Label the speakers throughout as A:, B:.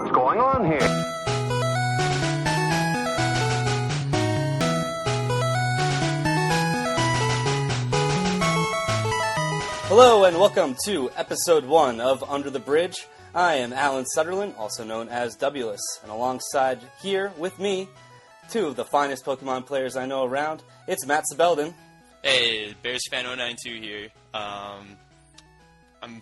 A: What's going on here?
B: Hello and welcome to episode 1 of Under the Bridge. I am Alan Sutherland, also known as Wless, and alongside here with me, two of the finest Pokemon players I know around. It's Matt Sabeldin.
C: Hey, Bears fan 092 here. I'm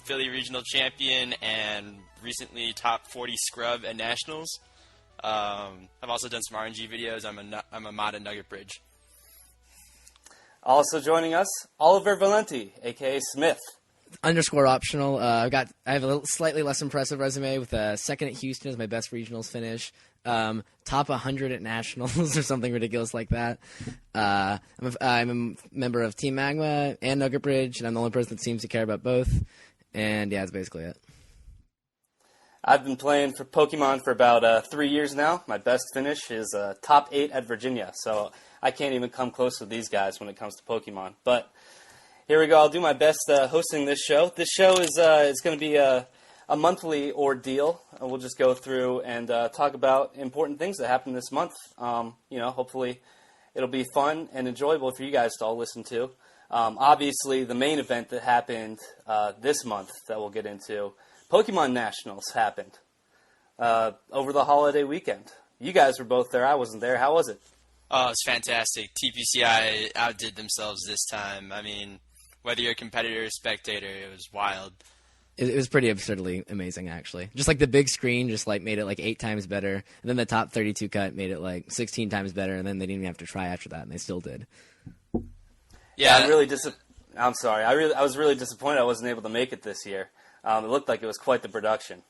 C: Philly Regional Champion and recently top 40 scrub at Nationals. I've also done some RNG videos. I'm a mod at Nugget Bridge.
B: Also joining us, Oliver Valenti, a.k.a. Smith.
D: Underscore optional. I have a slightly less impressive resume with a second at Houston as my best regionals finish. Top 100 at Nationals or something ridiculous like that. I'm a member of Team Magma and Nugget Bridge, and I'm the only person that seems to care about both. And yeah, that's basically it.
B: I've been playing for Pokemon for about 3 years now. My best finish is top 8 at Virginia, so I can't even come close with these guys when it comes to Pokemon. But here we go. I'll do my best hosting this show. This show is going to be a monthly ordeal. We'll just go through and talk about important things that happened this month. Hopefully it'll be fun and enjoyable for you guys to all listen to. Obviously, the main event that happened this month that we'll get into, Pokemon Nationals, happened over the holiday weekend. You guys were both there. I wasn't there. How was it?
C: Oh, it's fantastic. TPCI outdid themselves this time. I mean, whether you're a competitor or spectator, it was wild.
D: It was pretty absurdly amazing, actually. Just like the big screen just like made it like 8 times better, and then the top 32 cut made it like 16 times better, and then they didn't even have to try after that, and they still did.
B: Yeah, I'm sorry. I was really disappointed I wasn't able to make it this year. It looked like it was quite the production.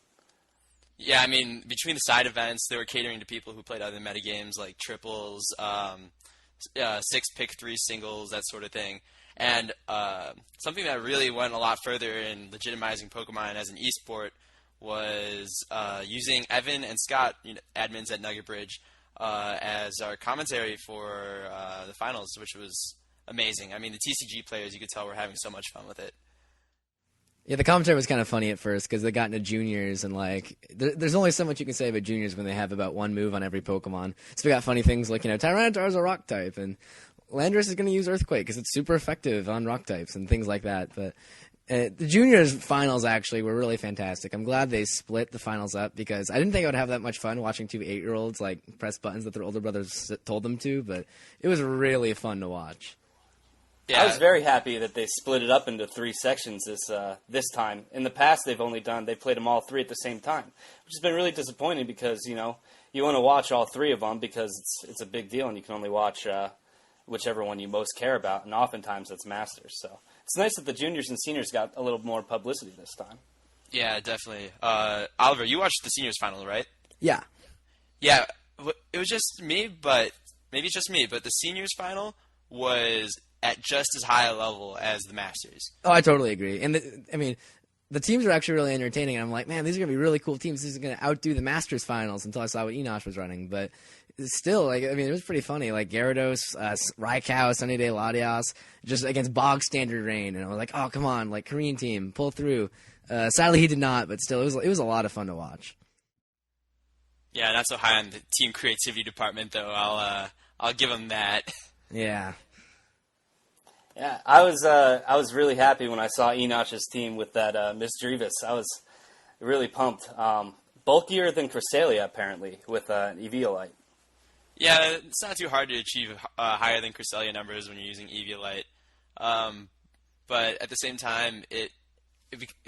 C: Yeah, I mean, between the side events, they were catering to people who played other metagames like triples, 6-pick-3 singles, that sort of thing. And something that really went a lot further in legitimizing Pokemon as an esport was using Evan and Scott, admins at Nugget Bridge, as our commentary for the finals, which was amazing. I mean, the TCG players, you could tell, were having so much fun with it.
D: Yeah, the commentary was kind of funny at first because they got into juniors, and like there's only so much you can say about juniors when they have about one move on every Pokemon. So we got funny things like, Tyranitar is a rock type, and Landorus is going to use Earthquake because it's super effective on rock types and things like that. But the juniors finals actually were really fantastic. I'm glad they split the finals up because I didn't think I would have that much fun watching 2 8-year-olds like press buttons that their older brothers told them to, but it was really fun to watch.
B: Yeah. I was very happy that they split it up into 3 sections this time. In the past, they've played them all 3 at the same time, which has been really disappointing because you want to watch all 3 of them because it's a big deal and you can only watch whichever one you most care about, and oftentimes that's Masters. So it's nice that the juniors and seniors got a little more publicity this time.
C: Yeah, definitely. Oliver, you watched the seniors final, right?
D: Yeah.
C: Yeah, it was just me, but maybe it's just me, but the seniors final was at just as high a level as the Masters.
D: Oh, I totally agree. And the teams are actually really entertaining. And I'm like, man, these are going to be really cool teams. This is going to outdo the Masters finals until I saw what Enosh was running. But still, it was pretty funny. Like Gyarados, Raikou, Sunny Day Latias, just against bog standard rain. And I was like, oh, come on, like Korean team, pull through. Sadly, he did not, but still, it was a lot of fun to watch.
C: Yeah, not so high on the team creativity department, though. I'll give him that.
D: Yeah.
B: Yeah, I was really happy when I saw Enosh's team with that Mismagius. I was really pumped. Bulkier than Cresselia, apparently, with an Eviolite.
C: Yeah, it's not too hard to achieve higher than Cresselia numbers when you're using Eviolite. But at the same time, it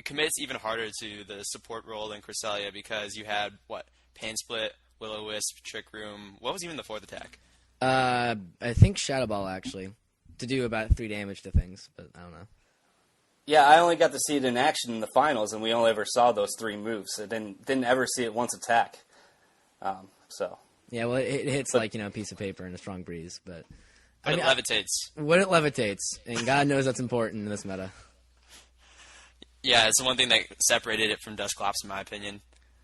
C: commits even harder to the support role than Cresselia because you had, Pain Split, Will-O-Wisp, Trick Room. What was even the 4th attack?
D: I think Shadow Ball, actually, to do about 3 damage to things, but I don't know.
B: Yeah, I only got to see it in action in the finals, and we only ever saw those 3 moves. I didn't ever see it once attack.
D: Yeah, well, it hits like a piece of paper in a strong breeze, but
C: it levitates.
D: When it levitates, and God knows that's important in this meta.
C: Yeah, it's the one thing that separated it from Dusclops, in my opinion.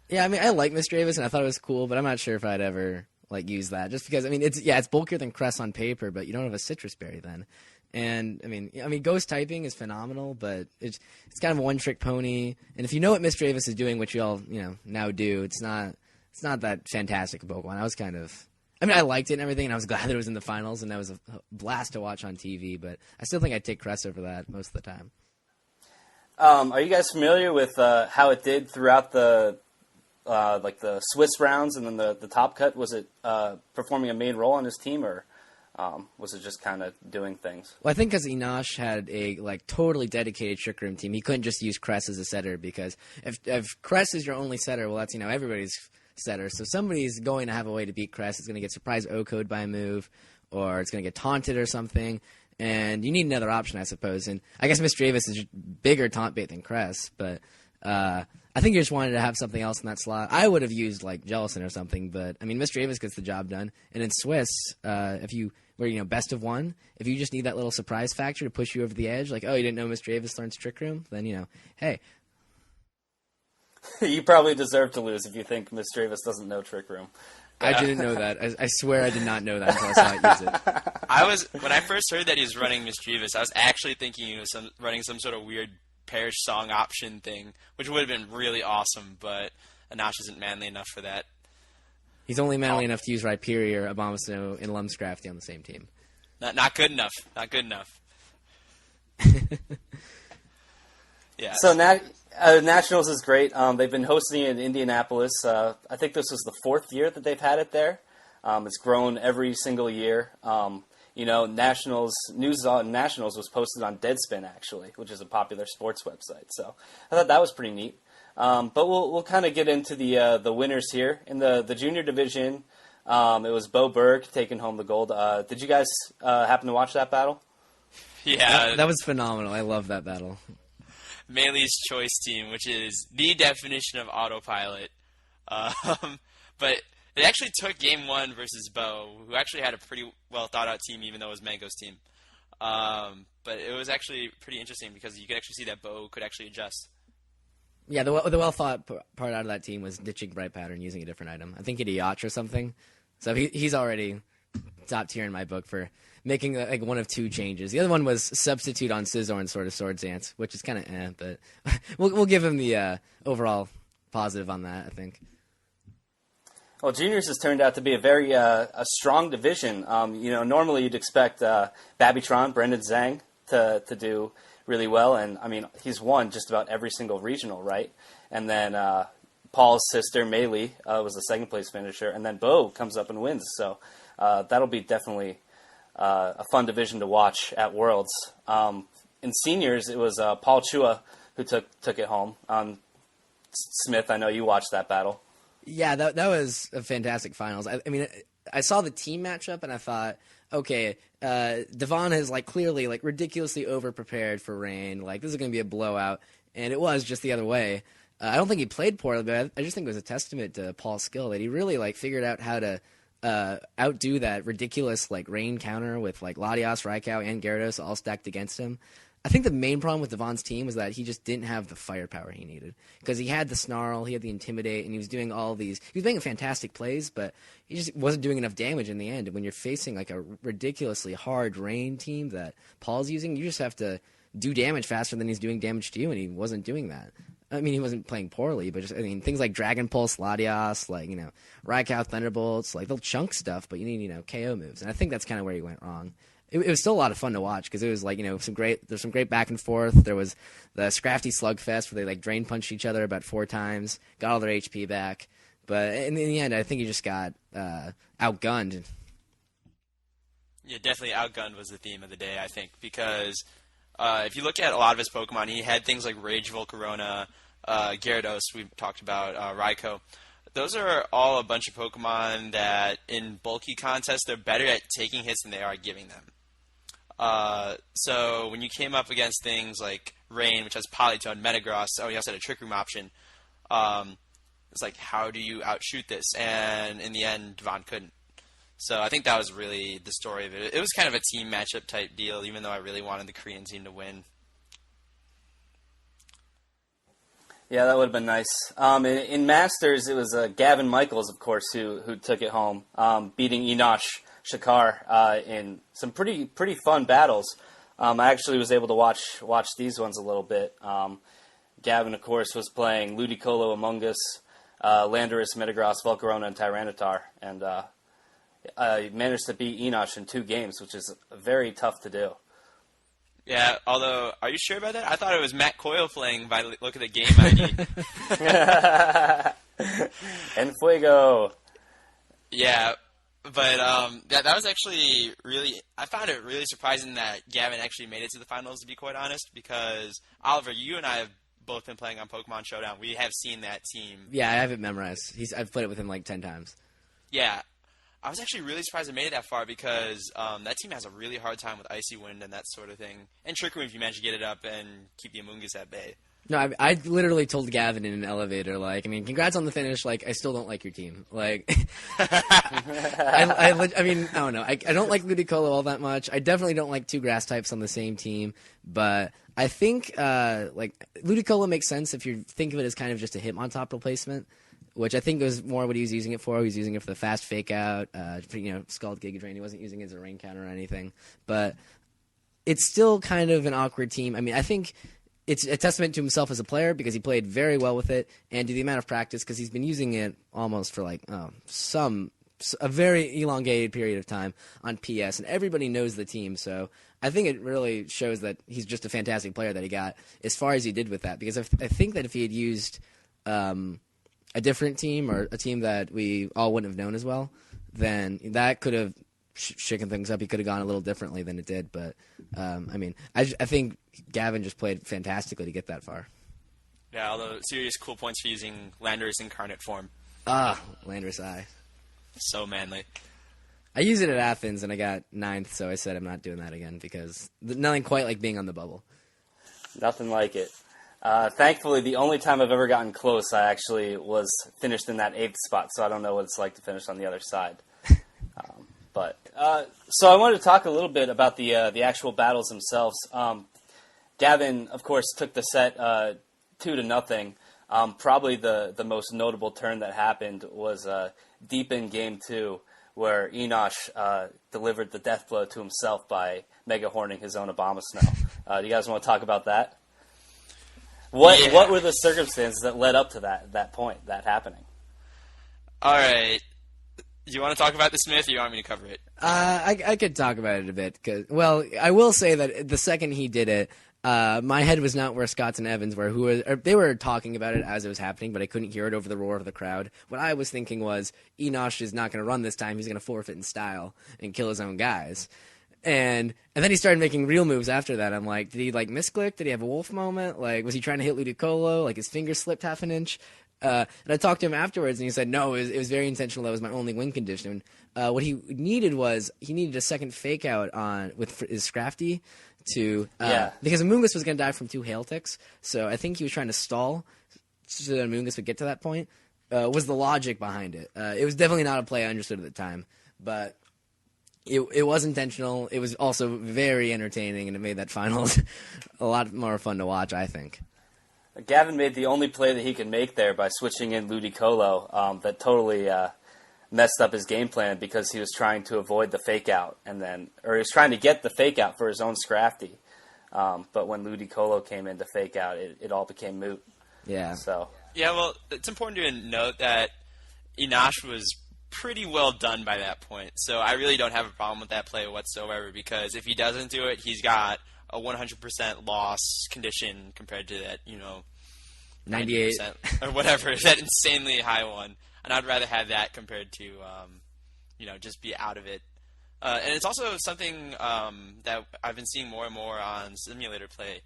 D: Yeah, I like Mismagius, and I thought it was cool, but I'm not sure if I'd ever use that. Just because it's bulkier than Cress on paper, but you don't have a Citrus Berry then. And Ghost typing is phenomenal, but it's kind of a one-trick pony. And if you know what Mismagius is doing, which you all now do, it's not it's not that fantastic a Pokemon. I mean, I liked it and everything, and I was glad that it was in the finals, and that was a blast to watch on TV. But I still think I'd take Cress over that most of the time.
B: Are you guys familiar with how it did throughout the the Swiss rounds and then the top cut? Was it performing a main role on his team, or was it just kind of doing things?
D: Well, I think because Enosh had a totally dedicated Trick Room team, he couldn't just use Cress as a setter, because if Cress is your only setter, well, that's everybody's setter. So somebody's going to have a way to beat Cress. It's going to get surprise O-code by a move, or it's going to get taunted or something. And you need another option, I suppose. And I guess Misdreavus is bigger taunt bait than Cress, but I think you just wanted to have something else in that slot. I would have used Jellicent or something, but I mean Misdreavus gets the job done. And in Swiss, if you were best of one, if you just need that little surprise factor to push you over the edge, you didn't know Misdreavus learns Trick Room, then hey.
B: You probably deserve to lose if you think Misdreavus doesn't know Trick Room.
D: I didn't know that. I swear I did not know that until I saw it use it.
C: When I first heard that he was running Misdreavus, I was actually thinking he was running some sort of weird Perish Song option thing, which would have been really awesome, but Enosh isn't manly enough for that.
D: He's only manly enough to use Rhyperior, Abomasnow, and Lumscrafty on the same team.
C: Not good enough. Not good enough. Yeah.
B: So Nationals is great. They've been hosting it in Indianapolis. I think this was the 4th year that they've had it there. It's grown every single year. Nationals news on Nationals was posted on Deadspin actually, which is a popular sports website. So I thought that was pretty neat. But we'll kind of get into the winners here in the junior division. It was Bo Berg taking home the gold. Did you guys happen to watch that battle?
C: Yeah,
D: that was phenomenal. I love that battle.
C: Meelee's Choice team, which is the definition of autopilot. But it actually took Game 1 versus Bo, who actually had a pretty well-thought-out team, even though it was Mango's team. But it was actually pretty interesting because you could actually see that Bo could actually adjust.
D: Yeah, the well-thought part out of that team was ditching Bright Powder and using a different item. I think he had a Yacht or something. So he's already top tier in my book for making one of 2 changes. The other one was substitute on Scizor and Swords Dance, which is kind of but we'll give him the overall positive on that, I think.
B: Well, juniors has turned out to be a very a strong division. Normally you'd expect Babytron, Brendan Zhang, to do really well, and I mean he's won just about every single regional, right? And then Paul's sister Melee was the 2nd place finisher, and then Bo comes up and wins. So that'll be definitely a fun division to watch at Worlds. In seniors, it was Paul Chua who took it home. Smith, I know you watched that battle.
D: Yeah, that was a fantastic finals. I mean, I saw the team matchup and I thought, okay, Devon has clearly ridiculously over-prepared for rain. This is going to be a blowout, and it was just the other way. I don't think he played poorly, but I just think it was a testament to Paul's skill that he really figured out how to outdo that ridiculous rain counter with Latias, Raikou, and Gyarados all stacked against him. I think the main problem with Devon's team was that he just didn't have the firepower he needed, because he had the Snarl, he had the Intimidate, and he was doing all these. He was making fantastic plays, but he just wasn't doing enough damage in the end. And when you're facing a ridiculously hard rain team that Paul's using, you just have to do damage faster than he's doing damage to you, and he wasn't doing that. I mean, he wasn't playing poorly, but things like Dragon Pulse, Latias, Raikou, Thunderbolts, they'll chunk stuff, but you need, KO moves. And I think that's kind of where he went wrong. It was still a lot of fun to watch because it was there's some great back and forth. There was the Scrafty Slugfest where they drain punched each other about 4 times, got all their HP back. But in the end, I think he just got outgunned.
C: Yeah, definitely outgunned was the theme of the day, I think, because if you look at a lot of his Pokemon, he had things like Rage Volcarona, Gyarados, we talked about, Raikou. Those are all a bunch of Pokemon that, in bulky contests, they're better at taking hits than they are giving them. So when you came up against things like Rain, which has Polytone, Metagross, you also had a Trick Room option, it's how do you outshoot this? And in the end, Devon couldn't. So I think that was really the story of it. It was kind of a team matchup type deal, even though I really wanted the Korean team to win.
B: Yeah, that would have been nice. In Masters, it was Gavin Michaels, of course, who took it home, beating Enosh Shakar in some pretty fun battles. I actually was able to watch these ones a little bit. Gavin, of course, was playing Ludicolo Among Us, Landorus, Metagross, Volcarona, and Tyranitar, and managed to beat Enosh in 2 games, which is very tough to do.
C: Yeah, although, are you sure about that? I thought it was Matt Coyle playing by the look at the game ID.
B: En Fuego.
C: Yeah, but that was actually really... I found it really surprising that Gavin actually made it to the finals, to be quite honest, because, Oliver, you and I have both been playing on Pokemon Showdown. We have seen that team.
D: Yeah, I have it memorized. I've played it with him like 10 times.
C: Yeah. I was actually really surprised it made it that far because that team has a really hard time with Icy Wind and that sort of thing. And Trick Room if you manage to get it up and keep the Amoonguss at bay.
D: No, I literally told Gavin in an elevator, like, I mean, congrats on the finish. Like, I still don't like your team. Like, I mean, I don't know. I don't like Ludicolo all that much. I definitely don't like 2 grass types on the same team. But I think, like, Ludicolo makes sense if you think of it as kind of just a Hitmontop replacement, which I think was more what he was using it for. He was using it for the fast fake out, for, Scald Giga Drain. He wasn't using it as a rain counter or anything. But it's still kind of an awkward team. I mean, I think it's a testament to himself as a player because he played very well with it, and to the amount of practice because he's been using it almost for like a very elongated period of time on PS, and everybody knows the team. So I think it really shows that he's just a fantastic player that he got as far as he did with that. Because I think that if he had used a different team or a team that we all wouldn't have known as well, then that could have shaken things up. He could have gone a little differently than it did. But, I mean, I think Gavin just played fantastically to get that far.
C: Yeah, although serious cool points for using Landorus Incarnate form.
D: Landorus I.
C: So manly.
D: I used it at Athens, and I got 9th, so I said I'm not doing that again because nothing quite like being on the bubble.
B: Nothing like it. Thankfully, the only time I've ever gotten close, I actually was finished in that 8th spot, so I don't know what it's like to finish on the other side. So I wanted to talk a little bit about the actual battles themselves. Gavin, of course, took the set 2-0. Probably the most notable turn that happened was deep in Game 2, where Enosh delivered the death blow to himself by mega horning his own Abomasnow. Do you guys want to talk about that? What were the circumstances that led up to that point, that happening?
C: All right. Do you want to talk about the Smith, or you want me to cover it?
D: I could talk about it a bit. Well, I will say that the second he did it, my head was not where Scott's and Evans were. They were talking about it as it was happening, but I couldn't hear it over the roar of the crowd. What I was thinking was, Enosh is not going to run this time. He's going to forfeit in style and kill his own guys. And then he started making real moves after that. I'm like, did he like misclick? Did he have a wolf moment? Like, was he trying to hit Ludicolo? Like his finger slipped half an inch? And I talked to him afterwards, and he said, no, it was very intentional. That was my only win condition. What he needed was a second fake out with his Scrafty because Amoonguss was going to die from 2 hail ticks. So I think he was trying to stall so that Amoonguss would get to that point. Was the logic behind it? It was definitely not a play I understood at the time, but it was intentional. It was also very entertaining, and it made that finals a lot more fun to watch, I think.
B: Gavin made the only play that he could make there by switching in Ludicolo that totally messed up his game plan because he was trying to avoid the fake out, or he was trying to get the fake out for his own Scrafty. But when Ludicolo came in to fake out, it all became moot.
D: Yeah.
C: Yeah, well, it's important to note that Enosh was pretty well done by that point. So I really don't have a problem with that play whatsoever because if he doesn't do it, he's got a 100% loss condition compared to that,
D: 98
C: or whatever, that insanely high one. And I'd rather have that compared to, just be out of it. And it's also something that I've been seeing more and more on simulator play,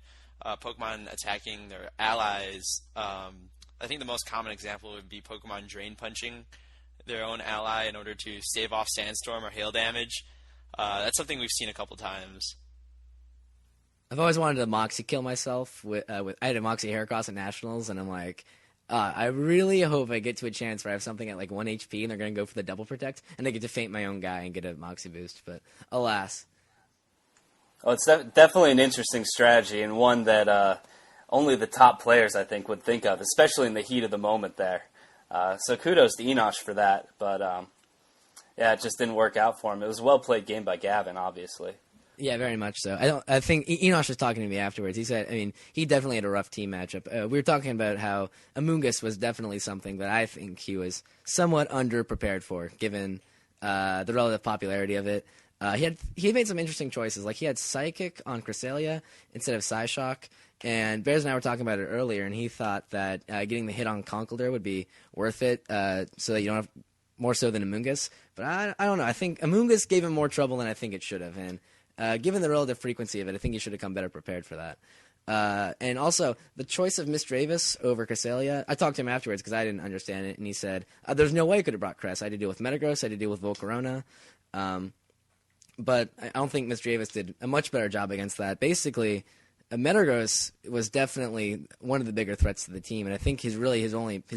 C: Pokemon attacking their allies. I think the most common example would be Pokemon drain punching their own ally in order to stave off Sandstorm or hail damage. That's something we've seen a couple times.
D: I've always wanted to Moxie kill myself. I had a Moxie Heracross at Nationals, and I'm like, I really hope I get to a chance where I have something at like 1 HP, and they're going to go for the double protect, and I get to feint my own guy and get a Moxie boost. But alas.
B: Oh, it's definitely an interesting strategy, and one that only the top players, I think, would think of, especially in the heat of the moment there. So kudos to Enosh for that, but it just didn't work out for him. It was a well-played game by Gavin, obviously.
D: Yeah, very much so. I think Enosh was talking to me afterwards. He said, I mean, he definitely had a rough team matchup. We were talking about how Amoongus was definitely something that I think he was somewhat underprepared for, given the relative popularity of it. He had made some interesting choices. Like, he had Psychic on Cresselia instead of Psyshock. And Bears and I were talking about it earlier, and he thought that getting the hit on Conkeldurr would be worth it, so that you don't have more so than Amoongus. But I don't know. I think Amoongus gave him more trouble than I think it should have. And given the relative frequency of it, I think he should have come better prepared for that. And also, the choice of Mismagius over Cresselia, I talked to him afterwards because I didn't understand it, and he said, there's no way I could have brought Cress. I had to deal with Metagross, I had to deal with Volcarona. But I don't think Mismagius did a much better job against that. Basically, Metagross was definitely one of the bigger threats to the team, and I think his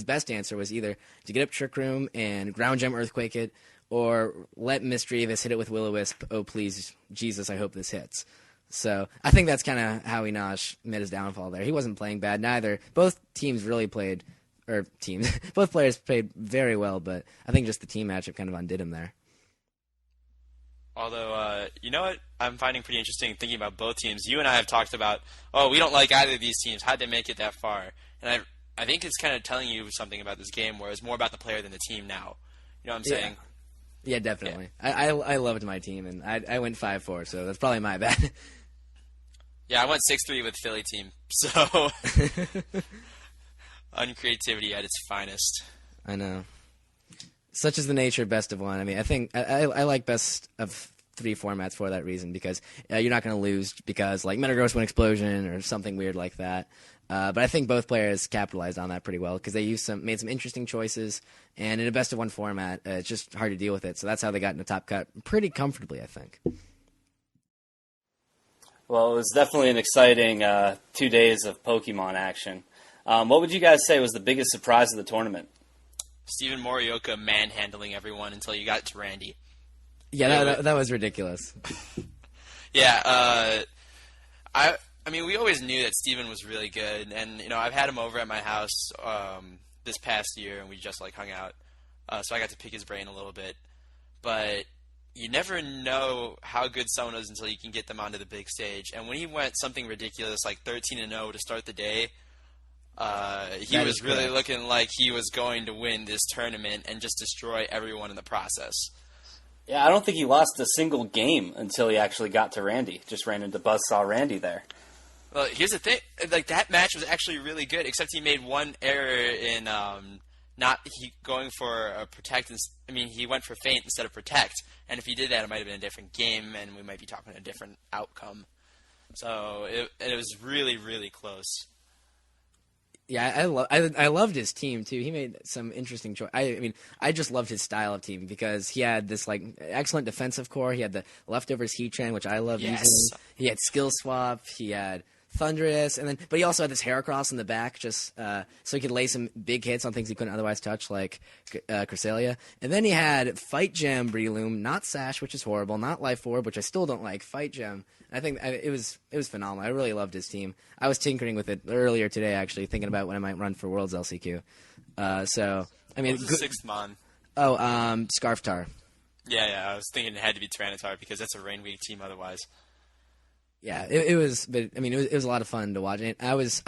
D: best answer was either to get up Trick Room and Ground Gem Earthquake it, or let Mismagius hit it with Will-O-Wisp. Oh, please, Jesus, I hope this hits. So I think that's kind of how Enosh met his downfall there. He wasn't playing bad, neither. Both teams really played, both players played very well, but I think just the team matchup kind of undid him there.
C: Although, you know what I'm finding pretty interesting thinking about both teams? You and I have talked about, we don't like either of these teams. How'd they make it that far? And I think it's kind of telling you something about this game where it's more about the player than the team now. You know what I'm saying?
D: Yeah, definitely. Yeah. I loved my team, and I went 5-4, so that's probably my bad.
C: Yeah, I went 6-3 with Philly team, so uncreativity at its finest.
D: I know. Such is the nature of best of one. I mean, I think I like best of 3 formats for that reason, because you're not going to lose because, like, Metagross went Explosion or something weird like that. But I think both players capitalized on that pretty well because they made some interesting choices, and in a best of one format, it's just hard to deal with it. So that's how they got in the top cut pretty comfortably, I think.
B: Well, it was definitely an exciting 2 days of Pokemon action. What would you guys say was the biggest surprise of the tournament?
C: Steven Morioka manhandling everyone until you got to Randy.
D: Yeah, that was ridiculous.
C: Yeah, I mean, we always knew that Steven was really good, and, you know, I've had him over at my house this past year, and we just, like, hung out, so I got to pick his brain a little bit. But you never know how good someone is until you can get them onto the big stage. And when he went something ridiculous like 13-0 to start the day, he was really looking like he was going to win this tournament and just destroy everyone in the process.
B: Yeah, I don't think he lost a single game until he actually got to Randy. Just ran into Buzzsaw Randy there.
C: Well, here's the thing. Like, that match was actually really good, except he made one error in going for a protect. He went for feint instead of protect. And if he did that, it might have been a different game, and we might be talking a different outcome. So it was really, really close.
D: Yeah, I loved his team too. He made some interesting choice. I just loved his style of team because he had this, like, excellent defensive core. He had the leftovers Heatran, which I love using. He had skill swap. He had Thundurus, but he also had this Heracross in the back, just so he could lay some big hits on things he couldn't otherwise touch, like Cresselia. And then he had Fight Gem Breloom, not Sash, which is horrible, not Life Orb, which I still don't like, Fight Gem. I think it was phenomenal. I really loved his team. I was tinkering with it earlier today, actually, thinking about when I might run for Worlds LCQ.
C: What's the sixth mon?
D: Oh, Scarftar.
C: Yeah, I was thinking it had to be Tyranitar because that's a Rain Week team otherwise.
D: Yeah, it was, but I mean, it was a lot of fun to watch. And I was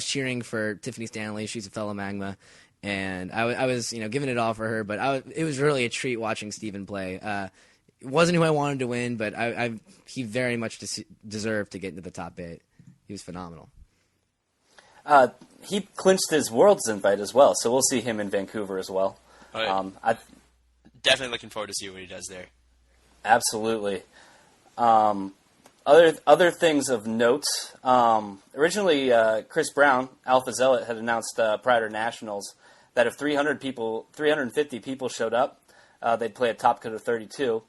D: cheering for Tiffany Stanley. She's a fellow Magma, and I was giving it all for her. But it was really a treat watching Steven play. It wasn't who I wanted to win, but he very much deserved to get into the top 8. He was phenomenal.
B: He clinched his Worlds invite as well, so we'll see him in Vancouver as well.
C: I'm definitely looking forward to see what he does there.
B: Absolutely. Other things of note. Originally, Chris Brown, Alpha Zealot, had announced prior to Nationals that if 350 people showed up, they'd play a top cut of 32.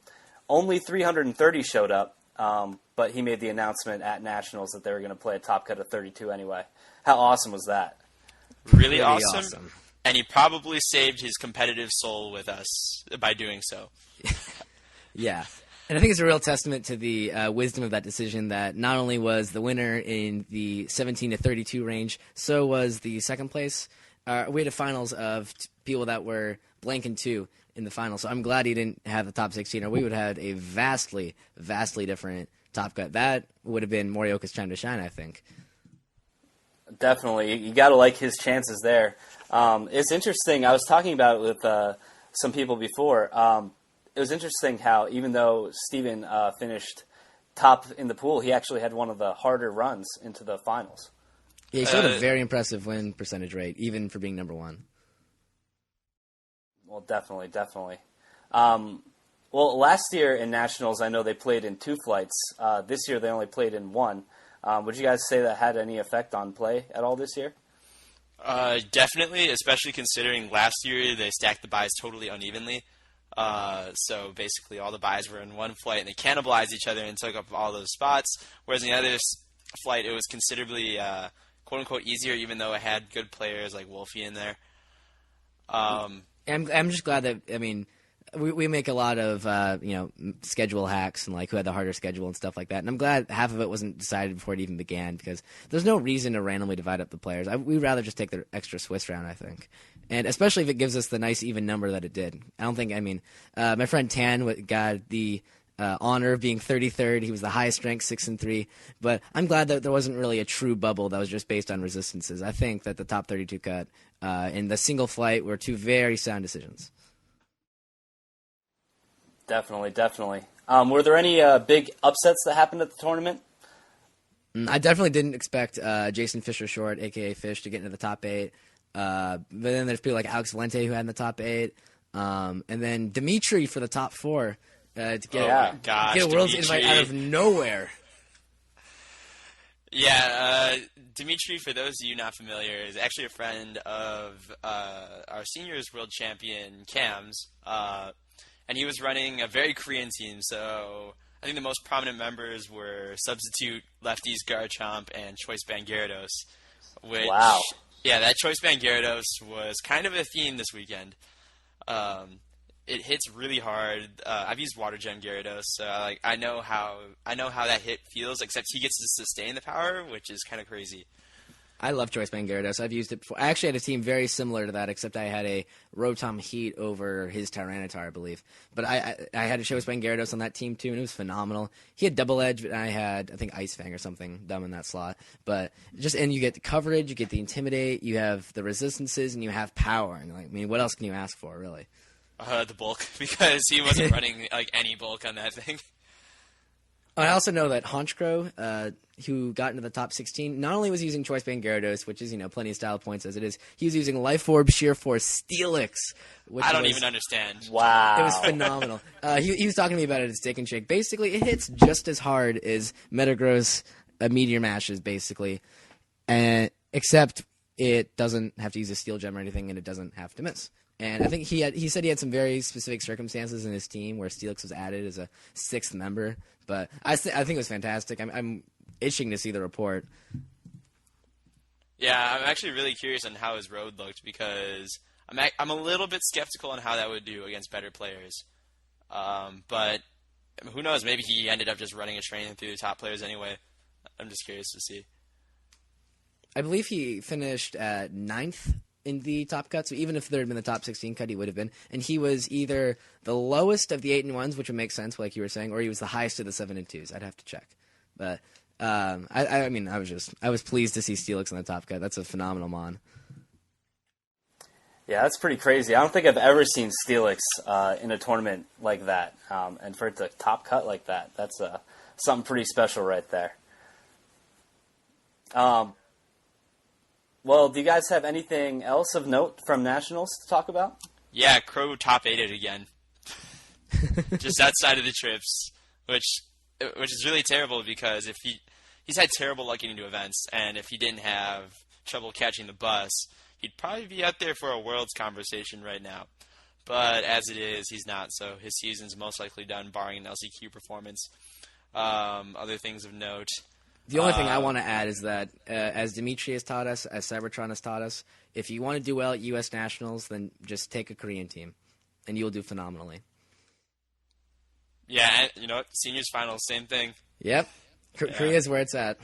B: Only 330 showed up, but he made the announcement at Nationals that they were going to play a top cut of 32 anyway. How awesome was that?
C: Really awesome. And he probably saved his competitive soul with us by doing so.
D: Yeah. And I think it's a real testament to the wisdom of that decision that not only was the winner in the 17 to 32 range, so was the second place. We had a finals of people that were blank and 2 in the final. So I'm glad he didn't have the top 16, or we would have had a vastly, vastly different top cut. That would have been Morioka's time to shine, I think.
B: Definitely. You got to like his chances there. It's interesting. I was talking about it with some people before. It was interesting how even though Steven finished top in the pool, he actually had one of the harder runs into the finals.
D: Yeah, he showed a very impressive win percentage rate, even for being number one.
B: Well, definitely. Well, last year in Nationals, I know they played in 2 flights. This year, they only played in 1. Would you guys say that had any effect on play at all this year?
C: Definitely, especially considering last year they stacked the buys totally unevenly. So basically all the buys were in one flight and they cannibalized each other and took up all those spots. Whereas in the other flight, it was considerably quote-unquote easier, even though it had good players like Wolfie in there.
D: I'm just glad that, I mean, we make a lot of, schedule hacks and like who had the harder schedule and stuff like that. And I'm glad half of it wasn't decided before it even began because there's no reason to randomly divide up the players. We'd rather just take the extra Swiss round, I think. And especially if it gives us the nice even number that it did. My friend Tan got the honor of being 33rd. He was the highest ranked 6-3. But I'm glad that there wasn't really a true bubble that was just based on resistances. I think that the top 32 cut and the single flight were 2 very sound decisions.
B: Definitely. Were there any big upsets that happened at the tournament?
D: I definitely didn't expect Jason Fisher-Short, a.k.a. Fish, to get into the top 8. But then there's people like Alex Valente who had in the top 8. And then Dimitri for the top 4 to get a Worlds invite out of nowhere.
C: Yeah, Dimitri, for those of you not familiar, is actually a friend of our seniors world champion, Cam's. And he was running a very Korean team, so I think the most prominent members were substitute lefties Garchomp and Choice Band Gyarados.
B: Wow.
C: Yeah, that Choice Band Gyarados was kind of a theme this weekend. It hits really hard. I've used Water Gem Gyarados, so I know how that hit feels, except he gets to sustain the power, which is kind of crazy.
D: I love Choice Band Gyarados. I've used it before. I actually had a team very similar to that, except I had a Rotom Heat over his Tyranitar, I believe. But I had a Choice Band Gyarados on that team, too, and it was phenomenal. He had Double Edge, but I had, I think, Ice Fang or something dumb in that slot. But and you get the coverage, you get the Intimidate, you have the resistances, and you have power. And what else can you ask for, really?
C: The bulk, because he wasn't running any bulk on that thing.
D: I also know that Honchkrow, who got into the top 16, not only was he using Choice Band Gyarados, which is, plenty of style points as it is, he was using Life Orb, Sheer Force, Steelix.
C: I don't even understand.
B: Wow.
D: It was phenomenal. He was talking to me about it at Steak and Shake. Basically, it hits just as hard as Metagross Meteor Mashes, basically, except it doesn't have to use a Steel Gem or anything, and it doesn't have to miss. And I think he said he had some very specific circumstances in his team where Steelix was added as a 6th member. But I think it was fantastic. I'm itching to see the report.
C: Yeah, I'm actually really curious on how his road looked because I'm a little bit skeptical on how that would do against better players. But who knows? Maybe he ended up just running a train through the top players anyway. I'm just curious to see.
D: I believe he finished at 9th in the top cut, so even if there had been the top 16 cut, he would have been. And he was either the lowest of the 8-1s, which would make sense, like you were saying, or he was the highest of the 7-2s. I'd have to check. But I was pleased to see Steelix in the top cut. That's a phenomenal mon.
B: Yeah, that's pretty crazy. I don't think I've ever seen Steelix in a tournament like that. And for it to top cut like that, that's something pretty special right there. Well, do you guys have anything else of note from Nationals to talk about?
C: Yeah, Crow top 8'd again. Just outside of the trips, which is really terrible because if he's had terrible luck getting to events, and if he didn't have trouble catching the bus, he'd probably be out there for a Worlds conversation right now. But as it is, he's not, so his season's most likely done, barring an LCQ performance. Other things of note.
D: The only thing I want to add is that, as Dimitri has taught us, as Cybertron has taught us, if you want to do well at U.S. Nationals, then just take a Korean team, and you'll do phenomenally.
C: Yeah, and, seniors finals, same thing.
D: Yep. Korea's where it's at.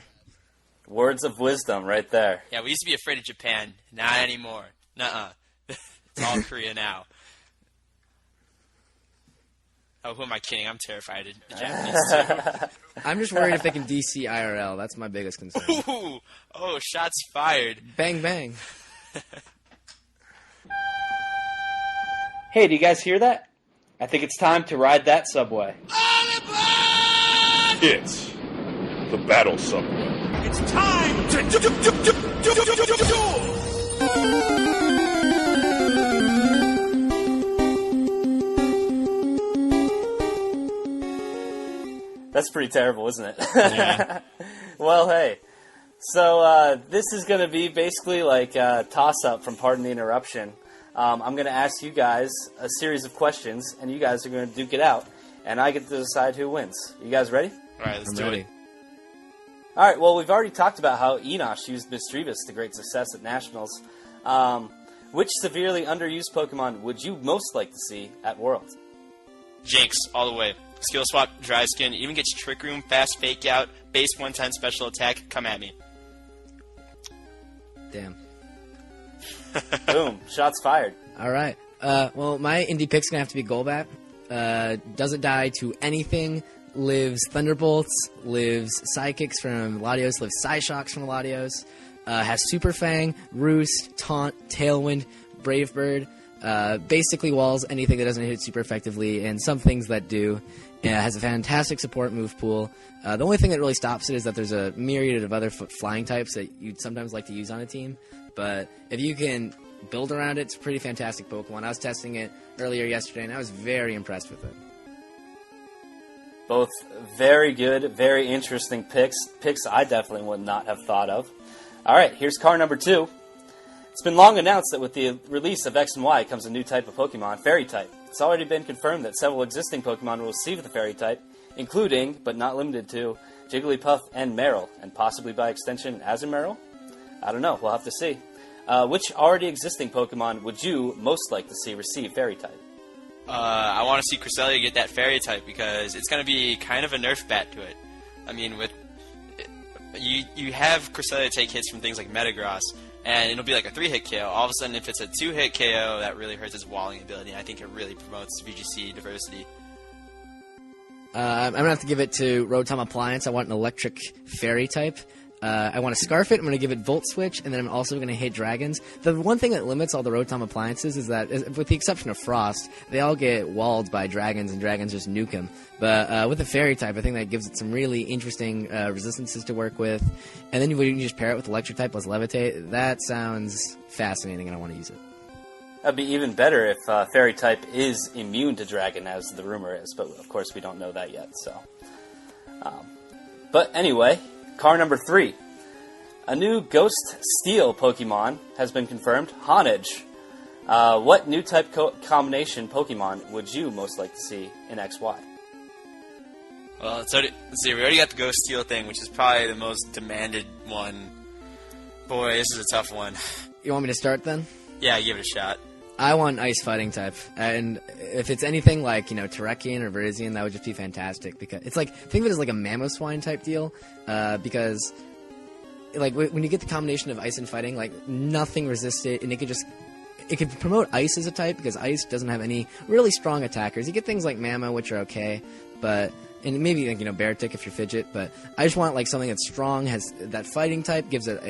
B: Words of wisdom right there.
C: Yeah, we used to be afraid of Japan. Not anymore. Nuh-uh. It's all Korea now. Oh, who am I kidding? I'm terrified of the Japanese too.
D: I'm just worried if they can DC IRL. That's my biggest concern.
C: Ooh, oh, shots fired.
D: Bang, bang.
A: Hey, do you guys hear that? I think it's time to ride that subway.
E: It's the Battle Subway.
F: It's time to duel!
B: That's pretty terrible, isn't it?
C: Yeah.
B: Well, hey. So this is going to be basically like a toss-up from Pardon the Interruption. I'm going to ask you guys a series of questions, and you guys are going to duke it out, and I get to decide who wins. You guys ready?
C: All right, let's
D: I'm
C: do
D: ready.
C: it.
B: All right, well, we've already talked about how Enosh used Misdreavus to great success at Nationals. Which severely underused Pokemon would you most like to see at Worlds?
C: Jinx, all the way. Skill swap, dry skin, even gets Trick Room, fast fake out, base 110 special attack. Come at me.
D: Damn.
B: Boom, shots fired.
D: All right. Well, my indie pick's going to have to be Golbat. Doesn't die to anything. Lives Thunderbolts. Lives Psychics from Latios. Lives Psyshocks from Latios. Has Super Fang, Roost, Taunt, Tailwind, Brave Bird. Basically walls anything that doesn't hit super effectively, and some things that do. Has a fantastic support move pool. The only thing that really stops it is that there's a myriad of other flying types that you'd sometimes like to use on a team. But if you can build around it, it's a pretty fantastic Pokemon. I was testing it earlier yesterday, and I was very impressed with it.
B: Both very good, very interesting picks. Picks I definitely would not have thought of. All right, here's car number 2. It's been long announced that with the release of X and Y comes a new type of Pokemon, Fairy type. It's already been confirmed that several existing Pokemon will receive the Fairy type, including, but not limited to, Jigglypuff and Marill, and possibly by extension Azumarill? I don't know, we'll have to see. Which already existing Pokemon would you most like to see receive Fairy type?
C: I want to see Cresselia get that Fairy type because it's going to be kind of a nerf bat to it. I mean, with you have Cresselia take hits from things like Metagross, and it'll be like a 3-hit KO. All of a sudden, if it's a 2-hit KO, that really hurts its walling ability, and I think it really promotes VGC diversity.
D: I'm going to have to give it to Rotom Appliance. I want an electric fairy type. I want to Scarf it. I'm going to give it Volt Switch, and then I'm also going to hit Dragons. The one thing that limits all the Rotom Appliances is that, with the exception of Frost, they all get walled by Dragons, and Dragons just nuke them. But with the Fairy type, I think that gives it some really interesting resistances to work with. And then you can just pair it with Electric type plus Levitate. That sounds fascinating, and I want to use it.
B: That'd be even better if Fairy type is immune to Dragon, as the rumor is. But of course, we don't know that yet. So, but anyway, car number 3. A new Ghost Steel Pokemon has been confirmed, Honedge. What new type combination Pokemon would you most like to see in XY?
C: Well, let's see, we already got the Ghost Steel thing, which is probably the most demanded one. Boy, this is a tough one.
D: You want me to start then?
C: Yeah, give it a shot.
D: I want Ice Fighting type, and if it's anything like, Terrakion or Virizion, that would just be fantastic, because it's like, think of it as like a Mamoswine type deal, because, like, when you get the combination of Ice and Fighting, like, nothing resists it, and it could promote Ice as a type, because Ice doesn't have any really strong attackers. You get things like Mamo, which are okay, and maybe, like, Beartic if you're Fidget, but I just want, like, something that's strong, has that Fighting type, gives it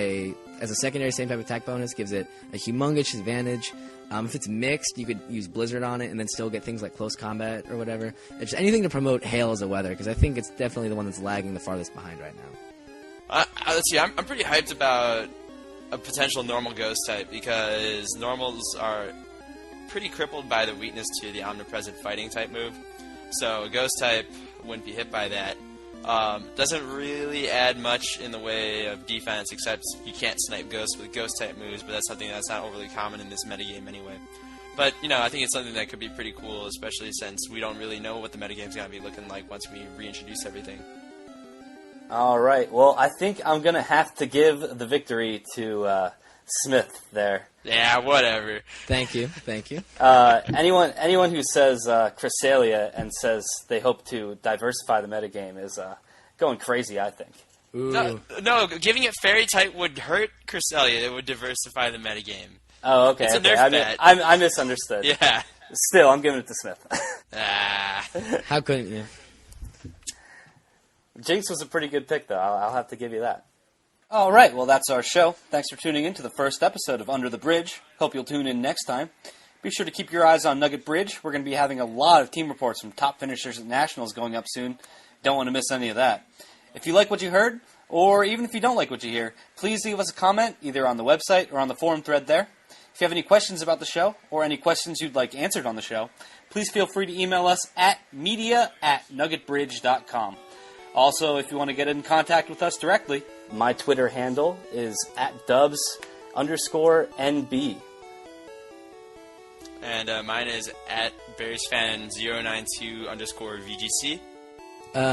D: as a secondary same type attack bonus, gives it a humongous advantage. If it's mixed, you could use Blizzard on it and then still get things like Close Combat or whatever. It's just anything to promote Hail as a weather, because I think it's definitely the one that's lagging the farthest behind right now.
C: Let's see, I'm pretty hyped about a potential normal Ghost type, because normals are pretty crippled by the weakness to the Omnipresent Fighting type move. So a Ghost type wouldn't be hit by that. Doesn't really add much in the way of defense, except you can't snipe Ghosts with Ghost-type moves, but that's something that's not overly common in this metagame anyway. But, I think it's something that could be pretty cool, especially since we don't really know what the metagame's going to be looking like once we reintroduce everything.
B: All right, well, I think I'm going to have to give the victory to Smith there.
C: Yeah, whatever.
D: Thank you.
B: Anyone who says Cresselia and says they hope to diversify the metagame is going crazy, I think.
D: Ooh.
C: No, giving it Fairy type would hurt Cresselia. It would diversify the metagame.
B: Oh, okay.
C: It's a
B: okay.
C: nerf bat.
B: I misunderstood.
C: Yeah.
B: Still, I'm giving it to Smith.
C: Ah.
D: How couldn't you?
B: Jinx was a pretty good pick, though. I'll have to give you that.
A: All right, well, that's our show. Thanks for tuning in to the first episode of Under the Bridge. Hope you'll tune in next time. Be sure to keep your eyes on Nugget Bridge. We're going to be having a lot of team reports from top finishers at Nationals going up soon. Don't want to miss any of that. If you like what you heard, or even if you don't like what you hear, please leave us a comment either on the website or on the forum thread there. If you have any questions about the show, or any questions you'd like answered on the show, please feel free to email us at media@nuggetbridge.com. Also, if you want to get in contact with us directly,
B: My Twitter handle is @dubs_NB.
C: And mine is @BearsFan092_VGC.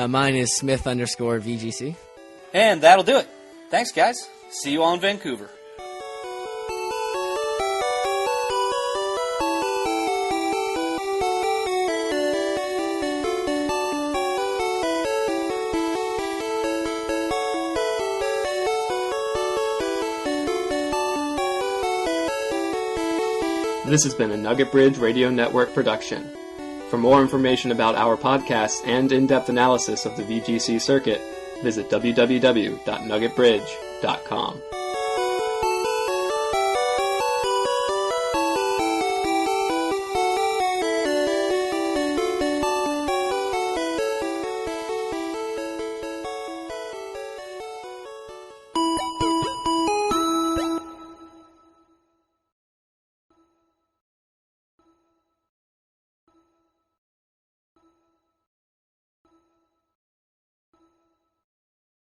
D: Mine is Smith_VGC.
A: and that'll do it. Thanks, guys. See you all in Vancouver.
G: This has been a Nugget Bridge Radio Network production. For more information about our podcasts and in-depth analysis of the VGC circuit, visit www.nuggetbridge.com.